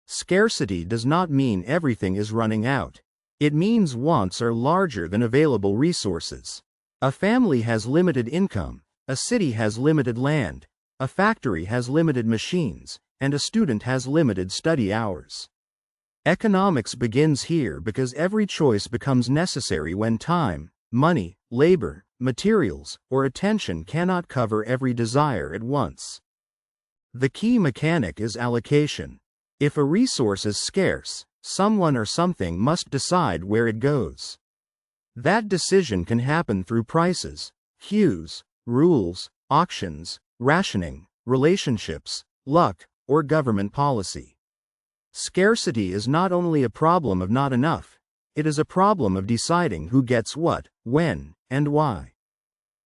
Scarcity does not mean everything is running out. It means wants are larger than available resources. A family has limited income, a city has limited land, a factory has limited machines, and a student has limited study hours. Economics begins here because every choice becomes necessary when time, money, labor, materials, or attention cannot cover every desire at once. The key mechanic is allocation. If a resource is scarce, someone or something must decide where it goes. That decision can happen through prices, queues, rules, auctions, rationing, relationships, luck, or government policy. Scarcity is not only a problem of not enough, it is a problem of deciding who gets what, when, and why.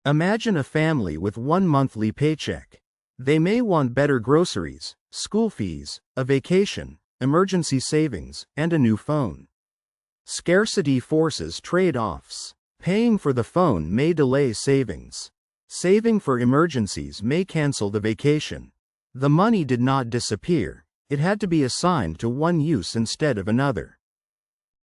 Imagine a family with one monthly paycheck. They may want better groceries, school fees, a vacation, emergency savings, and a new phone. Scarcity forces trade-offs. Paying for the phone may delay savings. Saving for emergencies may cancel the vacation. The money did not disappear, it had to be assigned to one use instead of another.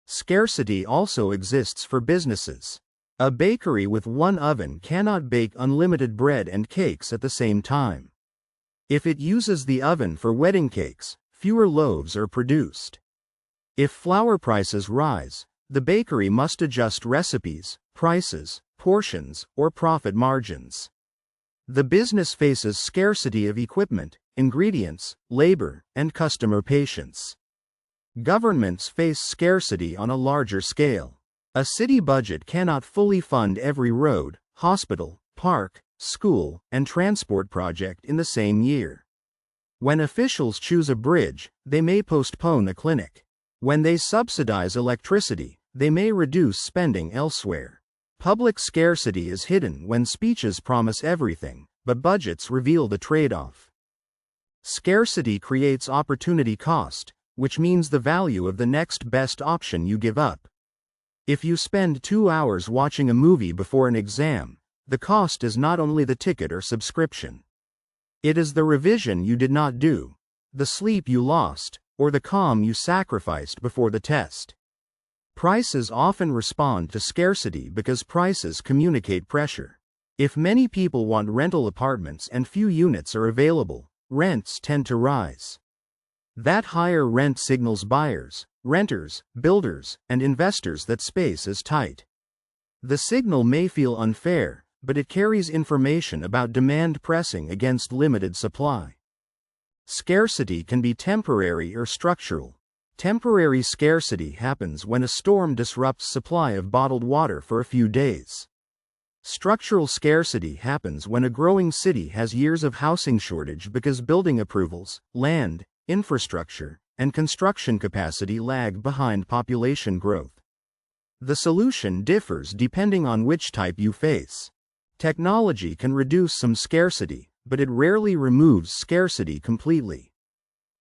Scarcity also exists for businesses. A bakery with one oven cannot bake unlimited bread and cakes at the same time. If it uses the oven for wedding cakes, fewer loaves are produced. If flour prices rise, the bakery must adjust recipes, prices, portions, or profit margins. The business faces scarcity of equipment, ingredients, labor, and customer patience. Governments face scarcity on a larger scale. A city budget cannot fully fund every road, hospital, park, school, and transport project in the same year. When officials choose a bridge, they may postpone a clinic. When they subsidize electricity, they may reduce spending elsewhere. Public scarcity is hidden when speeches promise everything, but budgets reveal the trade-off. Scarcity creates opportunity cost, which means the value of the next best option you give up. If you spend 2 hours watching a movie before an exam, the cost is not only the ticket or subscription. It is the revision you did not do, the sleep you lost, or the calm you sacrificed before the test. Prices often respond to scarcity because prices communicate pressure. If many people want rental apartments and few units are available, rents tend to rise. That higher rent signals buyers, renters, builders, and investors that space is tight. The signal may feel unfair, but it carries information about demand pressing against limited supply. Scarcity can be temporary or structural. Temporary scarcity happens when a storm disrupts supply of bottled water for a few days. Structural scarcity happens when a growing city has years of housing shortage because building approvals, land, infrastructure, and construction capacity lag behind population growth. The solution differs depending on which type you face. Technology can reduce some scarcity, but it rarely removes scarcity completely.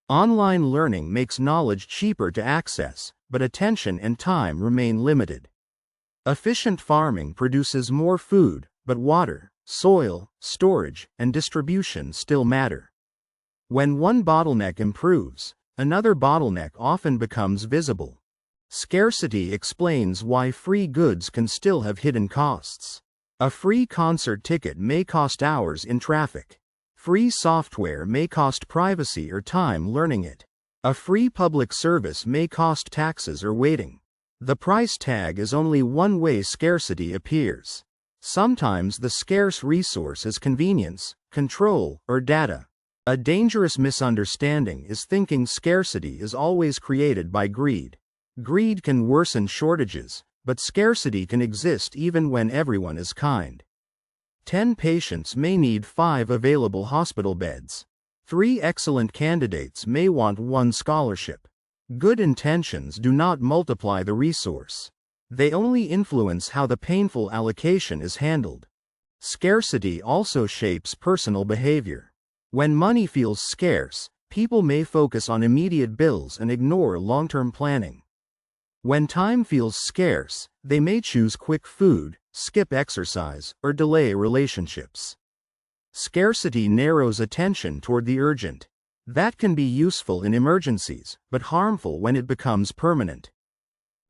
Online learning makes knowledge cheaper to access, but attention and time remain limited. Efficient farming produces more food, but water, soil, storage, and distribution still matter. When one bottleneck improves, another bottleneck often becomes visible. Scarcity explains why free goods can still have hidden costs. A free concert ticket may cost hours in traffic. Free software may cost privacy or time learning it. A free public service may cost taxes or waiting. The price tag is only one way scarcity appears. Sometimes the scarce resource is convenience, control, or data. A dangerous misunderstanding is thinking scarcity is always created by greed. Greed can worsen shortages, but scarcity can exist even when everyone is kind. 10 patients may need 5 available hospital beds. 3 excellent candidates may want 1 scholarship. Good intentions do not multiply the resource. They only influence how the painful allocation is handled. Scarcity also shapes personal behavior. When money feels scarce, people may focus on immediate bills and ignore long-term planning. When time feels scarce, they may choose quick food, skip exercise, or delay relationships. Scarcity narrows attention toward the urgent. That can be useful in emergencies, but harmful when it becomes permanent.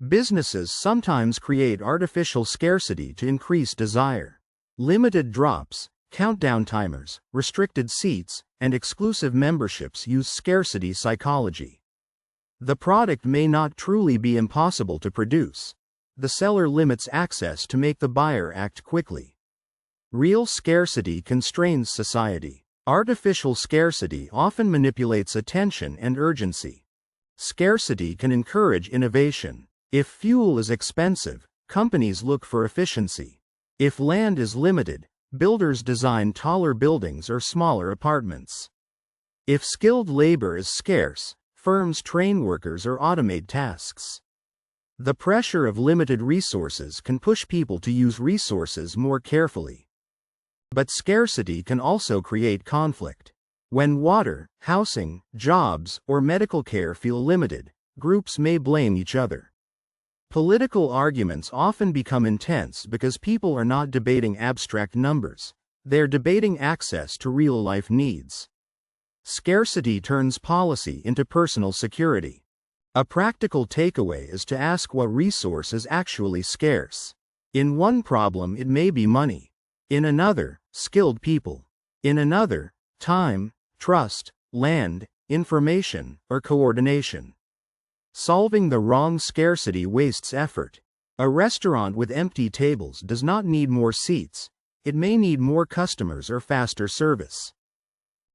Businesses sometimes create artificial scarcity to increase desire. Limited drops, countdown timers, restricted seats, and exclusive memberships use scarcity psychology. The product may not truly be impossible to produce. The seller limits access to make the buyer act quickly. Real scarcity constrains society. Artificial scarcity often manipulates attention and urgency. Scarcity can encourage innovation. If fuel is expensive, companies look for efficiency. If land is limited, builders design taller buildings or smaller apartments. If skilled labor is scarce, firms train workers or automate tasks. The pressure of limited resources can push people to use resources more carefully. But scarcity can also create conflict. When water, housing, jobs, or medical care feel limited, groups may blame each other. Political arguments often become intense because people are not debating abstract numbers. They're debating access to real-life needs. Scarcity turns policy into personal security. A practical takeaway is to ask what resource is actually scarce. In one problem it may be money. In another, skilled people. In another, time, trust, land, information, or coordination. Solving the wrong scarcity wastes effort. A restaurant with empty tables does not need more seats, it may need more customers or faster service.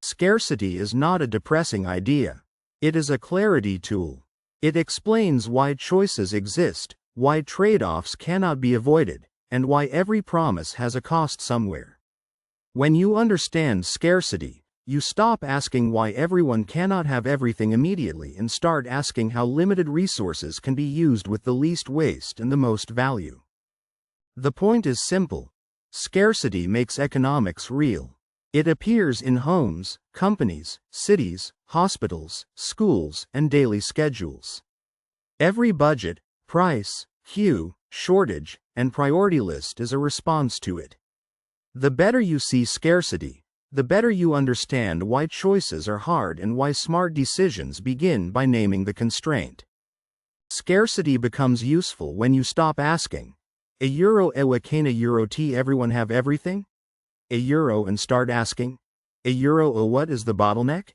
Scarcity is not a depressing idea. It is a clarity tool. It explains why choices exist, why trade-offs cannot be avoided, and why every promise has a cost somewhere. When you understand scarcity, you stop asking why everyone cannot have everything immediately and start asking how limited resources can be used with the least waste and the most value. The point is simple. Scarcity makes economics real. It appears in homes, companies, cities, hospitals, schools, and daily schedules. Every budget, price, queue, shortage, and priority list is a response to it. The better you see scarcity, the better you understand why choices are hard and why smart decisions begin by naming the constraint. Scarcity becomes useful when you stop asking, €1 ewa kana euro t everyone have everything? €1 and start asking, €1 a what is the bottleneck?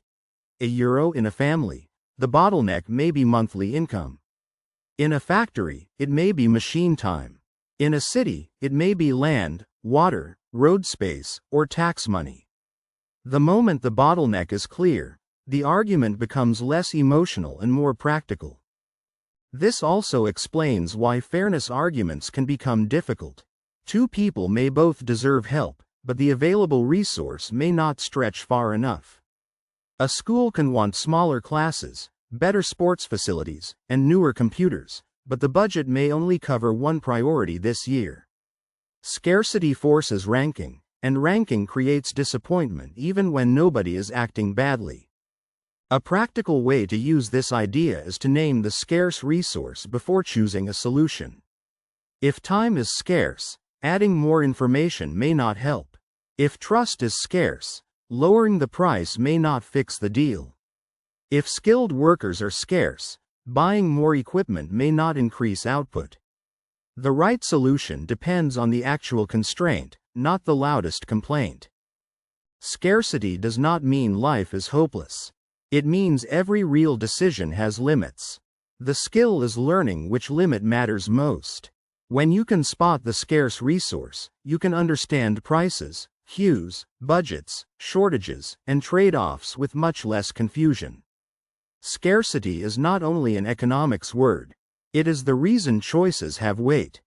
€1 in a family, the bottleneck may be monthly income. In a factory, it may be machine time. In a city, it may be land, water, road space, or tax money. The moment the bottleneck is clear, the argument becomes less emotional and more practical. This also explains why fairness arguments can become difficult. Two people may both deserve help, but the available resource may not stretch far enough. A school can want smaller classes, better sports facilities, and newer computers, but the budget may only cover one priority this year. Scarcity forces ranking, and ranking creates disappointment even when nobody is acting badly. A practical way to use this idea is to name the scarce resource before choosing a solution. If time is scarce, adding more information may not help. If trust is scarce, lowering the price may not fix the deal. If skilled workers are scarce, buying more equipment may not increase output. The right solution depends on the actual constraint, not the loudest complaint. Scarcity does not mean life is hopeless. It means every real decision has limits. The skill is learning which limit matters most. When you can spot the scarce resource, you can understand prices, queues, budgets, shortages, and trade-offs with much less confusion. Scarcity is not only an economics word, it is the reason choices have weight.